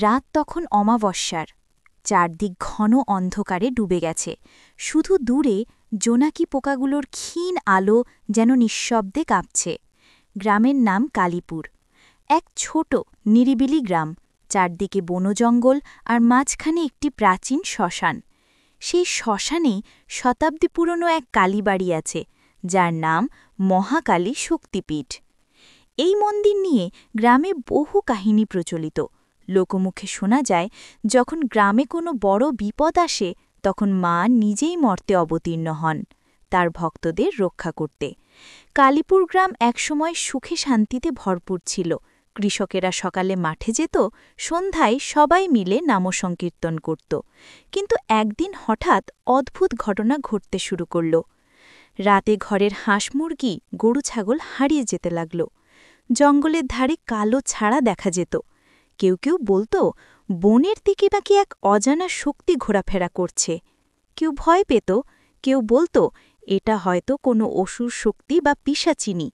রাত তখন অমাবস্যার। চারদিক ঘন অন্ধকারে ডুবে গেছে, শুধু দূরে জোনাকি পোকাগুলোর ক্ষীণ আলো যেন নিঃশব্দে কাঁপছে। গ্রামের নাম কালীপুর। এক ছোট নিরিবিলি গ্রাম, চারদিকে বনজঙ্গল আর মাঝখানে একটি প্রাচীন শ্মশান। সেই শ্মশানেই শতাব্দী পুরনো এক কালীবাড়ি আছে, যার নাম মহাকালী শক্তিপীঠ। এই মন্দির নিয়ে গ্রামে বহু কাহিনী প্রচলিত। লোকমুখে শোনা যায়, যখন গ্রামে কোনো বড় বিপদ আসে তখন মা নিজেই মর্তে অবতীর্ণ হন তার ভক্তদের রক্ষা করতে। কালীপুর গ্রাম একসময় সুখে শান্তিতে ভরপুর ছিল। কৃষকেরা সকালে মাঠে যেত, সন্ধ্যায় সবাই মিলে নামসংকীর্তন করত। কিন্তু একদিন হঠাৎ অদ্ভুত ঘটনা ঘটতে শুরু করল। রাতে ঘরের হাঁস মুরগি গরু ছাগল হারিয়ে যেতে লাগল। জঙ্গলের ধারে কালো ছাড়া দেখা যেত। কেউ কেউ বলতো বনের দিকে নাকি এক অজানা শক্তি ঘোরাফেরা করছে। কেউ ভয় পেত, কেউ বলতো এটা হয়তো কোনো অসুর শক্তি বা পিশাচিনী।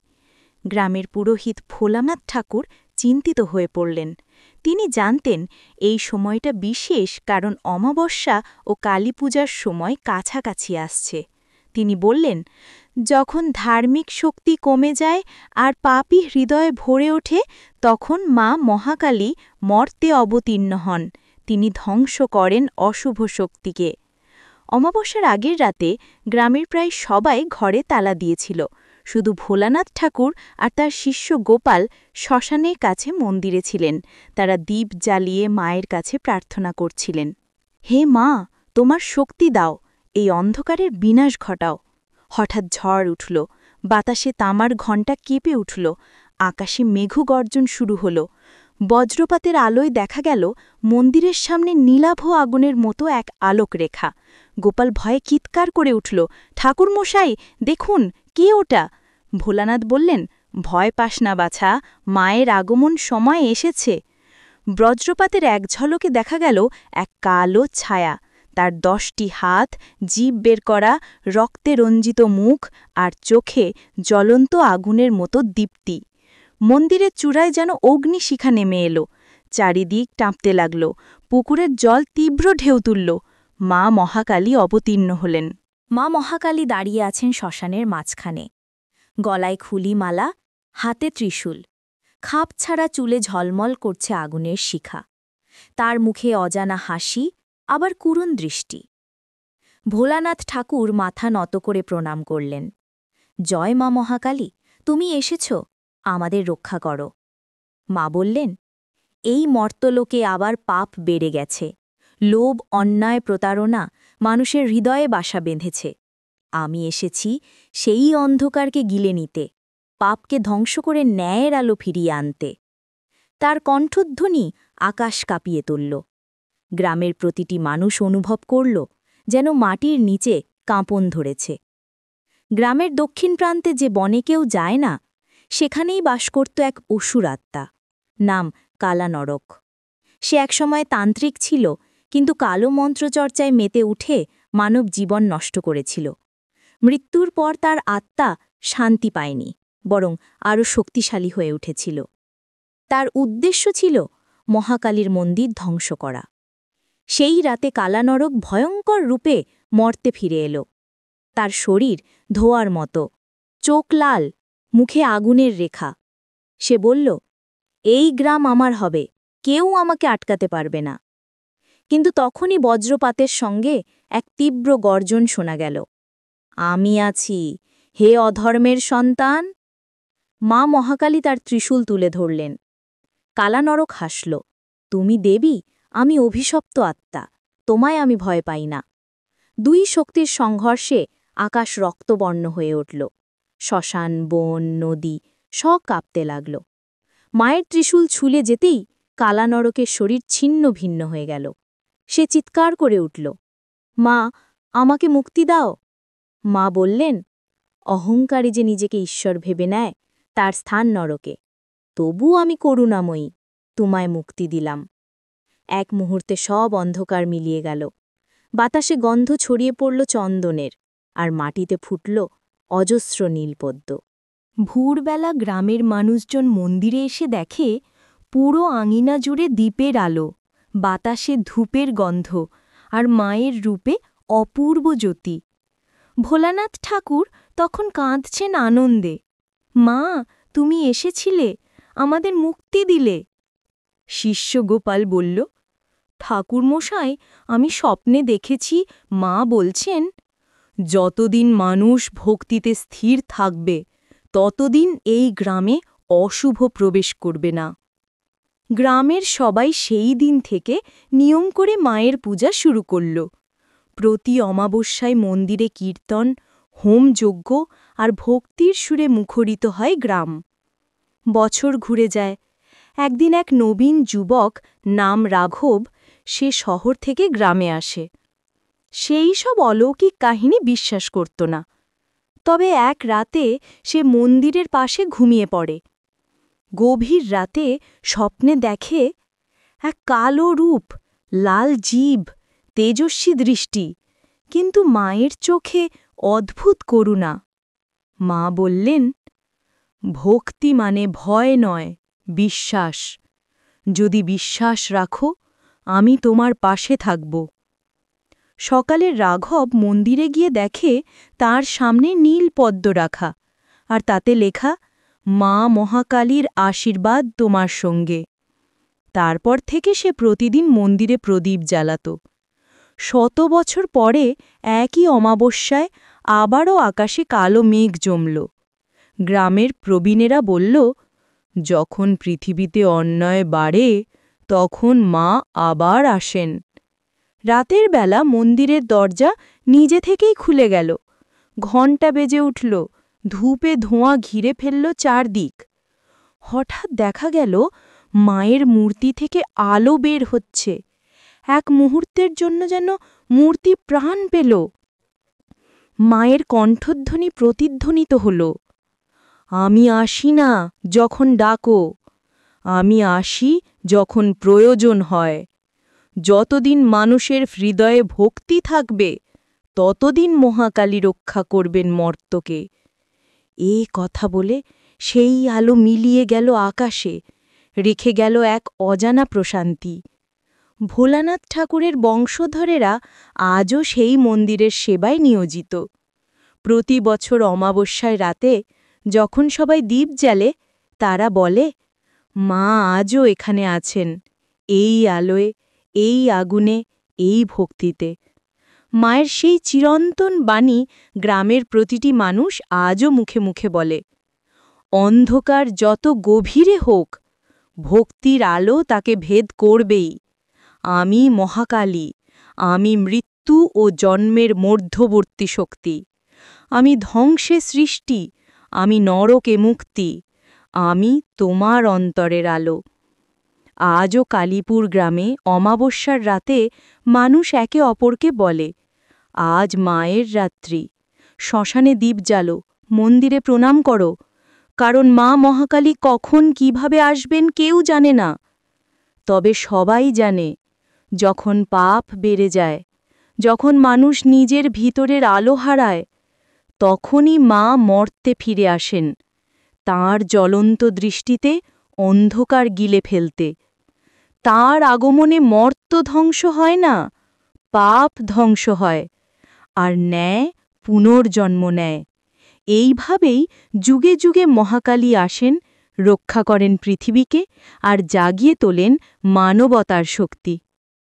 গ্রামের পুরোহিত ভোলানাথ ঠাকুর চিন্তিত হয়ে পড়লেন। তিনি জানতেন এই সময়টা বিশেষ, কারণ অমাবস্যা ও কালীপূজার সময় কাছাকাছি আসছে। তিনি বললেন, যখন ধার্মিক শক্তি কমে যায় আর পাপী হৃদয়ে ভরে ওঠে, তখন মা মহাকালী মর্তে অবতীর্ণ হন। তিনি ধ্বংস করেন অশুভ শক্তিকে। অমাবস্যার আগের রাতে গ্রামের প্রায় সবাই ঘরে তালা দিয়েছিল। শুধু ভোলানাথ ঠাকুর আর তার শিষ্য গোপাল শ্মশানের কাছে মন্দিরে ছিলেন। তারা দীপ জ্বালিয়ে মায়ের কাছে প্রার্থনা করছিলেন, হে মা, তোমার শক্তি দাও, এই অন্ধকারের বিনাশ ঘটাও। হঠাৎ ঝড় উঠল, বাতাসে তামার ঘণ্টা কেঁপে উঠল, আকাশে মেঘু গর্জন শুরু হল। বজ্রপাতের আলোয় দেখা গেল মন্দিরের সামনে নীলাভ আগুনের মতো এক আলোক রেখা। গোপাল ভয়ে চিৎকার করে উঠল, ঠাকুরমশাই, দেখুন, কে ওটা? ভোলানাথ বললেন, ভয় পাস না বাছা, মায়ের আগমন সময় এসেছে। বজ্রপাতের এক ঝলকে দেখা গেল এক কালো ছায়া, তার 10টি হাত, জিভ বের করা, রক্তে রঞ্জিত মুখ আর চোখে জ্বলন্ত আগুনের মতো দীপ্তি। মন্দিরের চূড়ায় যেন অগ্নিশিখা নেমে এলো। চারিদিক টাঁপতে লাগল, পুকুরের জল তীব্র ঢেউ তুলল। মা মহাকালী অবতীর্ণ হলেন। মা মহাকালী দাঁড়িয়ে আছেন শ্মশানের মাঝখানে। গলায় খুলি মালা, হাতে ত্রিশূল, খাপ ছাড়া চুলে ঝলমল করছে আগুনের শিখা। তার মুখে অজানা হাসি, আবার করুণ দৃষ্টি। ভোলানাথ ঠাকুর মাথা নত করে প্রণাম করলেন। জয় মা মহাকালী, তুমি এসেছ, আমাদের রক্ষা করো। মা বললেন, এই মর্তলোকে আবার পাপ বেড়ে গেছে। লোভ, অন্যায়, প্রতারণা মানুষের হৃদয়ে বাসা বেঁধেছে। আমি এসেছি সেই অন্ধকারকে গিলে নিতে, পাপকে ধ্বংস করে ন্যায়ের আলো ফিরিয়ে আনতে। তার কণ্ঠধ্বনি আকাশ কাঁপিয়ে তুলল। গ্রামের প্রতিটি মানুষ অনুভব করল যেন মাটির নিচে কাঁপন ধরেছে। গ্রামের দক্ষিণ প্রান্তে যে বনে কেউ যায় না, সেখানেই বাস করত এক অসুর আত্মা, নাম কালা নরক। সে একসময় তান্ত্রিক ছিল, কিন্তু কালো মন্ত্রচর্চায় মেতে উঠে মানব জীবন নষ্ট করেছিল। মৃত্যুর পর তার আত্মা শান্তি পায়নি, বরং আরও শক্তিশালী হয়ে উঠেছিল। তার উদ্দেশ্য ছিল মহাকালীর মন্দির ধ্বংস করা। সেই রাতে কালানরক ভয়ঙ্কর রূপে মর্তে ফিরে এলো। তার শরীর ধোঁয়ার মতো, চোখ লাল, মুখে আগুনের রেখা। সে বলল, এই গ্রাম আমার হবে, কেউ আমাকে আটকাতে পারবে না। কিন্তু তখনই বজ্রপাতের সঙ্গে এক তীব্র গর্জন শোনা গেল, আমি আছি, হে অধর্মের সন্তান। মা মহাকালী তার ত্রিশূল তুলে ধরলেন। কালানরক হাসল, তুমি দেবী, আমি অভিশপ্ত আত্মা, তোমায় আমি ভয় পাই না। দুই শক্তির সংঘর্ষে আকাশ রক্তবর্ণ হয়ে উঠল। শ্মশান, বন, নদী সব কাঁপতে লাগল। মায়ের ত্রিশূল ছুলে যেতেই কালানরকের শরীর ছিন্ন ভিন্ন হয়ে গেল। সে চিৎকার করে উঠল, মা, আমাকে মুক্তি দাও। মা বললেন, অহংকারী যে নিজেকে ঈশ্বর ভেবে নেয়, তার স্থান নরকে। তবু আমি করুণাময়ী, তোমায় মুক্তি দিলাম। এক মুহূর্তে সব অন্ধকার মিলিয়ে গেল। বাতাসে গন্ধ ছড়িয়ে পড়ল চন্দনের, আর মাটিতে ফুটল অজস্র নীলপদ্ম। ভোরবেলা গ্রামের মানুষজন মন্দিরে এসে দেখে পুরো আঙিনা জুড়ে দ্বীপের আলো, বাতাসে ধূপের গন্ধ আর মায়ের রূপে অপূর্ব জ্যোতি। ভোলানাথ ঠাকুর তখন কাঁদছেন আনন্দে। মা, তুমি এসেছিলে, আমাদের মুক্তি দিলে। শিষ্য গোপাল বলল, ঠাকুরমশাই, আমি স্বপ্নে দেখেছি মা বলছেন, যতদিন মানুষ ভক্তিতে স্থির থাকবে ততদিন এই গ্রামে অশুভ প্রবেশ করবে না। গ্রামের সবাই সেই দিন থেকে নিয়ম করে মায়ের পূজা শুরু করল। প্রতি অমাবস্যায় মন্দিরে কীর্তন, হোমযজ্ঞ আর ভক্তির সুরে মুখরিত হয় গ্রাম। বছর ঘুরে যায়। একদিন এক নবীন যুবক নাম রাঘব, সে শহর থেকে গ্রামে আসে। সেই সব অলৌকিক কাহিনী বিশ্বাস করত না। তবে এক রাতে সে মন্দিরের পাশে ঘুমিয়ে পড়ে। গভীর রাতে স্বপ্নে দেখে এক কালো রূপ, লাল জিভ, তেজস্বী দৃষ্টি, কিন্তু মায়ের চোখে অদ্ভুত করুণা। মা বললেন, ভক্তি মানে ভয় নয়, বিশ্বাস। যদি বিশ্বাস রাখো, আমি তোমার পাশে থাকব। সকালে রাঘব মন্দিরে গিয়ে দেখে তার সামনে নীল পদ্ম রাখা, আর তাতে লেখা, মা মহাকালীর আশীর্বাদ তোমার সঙ্গে। তারপর থেকে সে প্রতিদিন মন্দিরে প্রদীপ জ্বালাত। 100 বছর পরে একই অমাবস্যায় আবারও আকাশে কালো মেঘ জমল। গ্রামের প্রবীণেরা বলল, যখন পৃথিবীতে অন্যায় বাড়ে তখন মা আবার আসেন। রাতের বেলা মন্দিরের দরজা নিজে থেকেই খুলে গেল। ঘণ্টা বেজে উঠল, ধূপে ধোঁয়া ঘিরে ফেলল চারদিক। হঠাৎ দেখা গেল মায়ের মূর্তি থেকে আলো বের হচ্ছে। এক মুহূর্তের জন্য যেন মূর্তি প্রাণ পেল। মায়ের কণ্ঠধ্বনি প্রতিধ্বনিত হল, আমি আসি না যখন ডাকো, আমি আসি যখন প্রয়োজন হয়। যতদিন মানুষের হৃদয়ে ভক্তি থাকবে ততদিন মহাকালী রক্ষা করবেন মর্তকে। এ কথা বলে সেই আলো মিলিয়ে গেল আকাশে, রেখে গেল এক অজানা প্রশান্তি। ভোলানাথ ঠাকুরের বংশধরেরা আজও সেই মন্দিরের সেবায় নিয়োজিত। প্রতি বছর অমাবস্যায় রাতে যখন সবাই দীপ জ্বালে, তারা বলে, মা আজও এখানে আছেন, এই আলোয়, এই আগুনে, এই ভক্তিতে। মায়ের সেই চিরন্তন বাণী গ্রামের প্রতিটি মানুষ আজও মুখে মুখে বলে। অন্ধকার যত গভীরে হোক, ভক্তির আলো তাকে ভেদ করবেই। আমি মহাকালী, আমি মৃত্যু ও জন্মের মধ্যবর্তী শক্তি। আমি ধ্বংসে সৃষ্টি, আমি নরকে মুক্তি, আমি তোমার অন্তরের আলো। আজও কালীপুর গ্রামে অমাবস্যার রাতে মানুষ একে অপরকে বলে, আজ মায়ের রাত্রি, শ্মশানে দীপ জ্বালো, মন্দিরে প্রণাম করো, কারণ মা মহাকালী কখন কিভাবে আসবেন কেউ জানে না। তবে সবাই জানে, যখন পাপ বেড়ে যায়, যখন মানুষ নিজের ভিতরের আলো হারায়, তখনই মা মর্তে ফিরে আসেন, তাঁর জ্বলন্ত দৃষ্টিতে অন্ধকার গিলে ফেলতে। তাঁর আগমনে মর্ত ধ্বংস হয় না, পাপ ধ্বংস হয়, আর ন্যায় পুনর্জন্ম নেয়। এইভাবেই যুগে যুগে মহাকালী আসেন, রক্ষা করেন পৃথিবীকে আর জাগিয়ে তোলেন মানবতার শক্তি।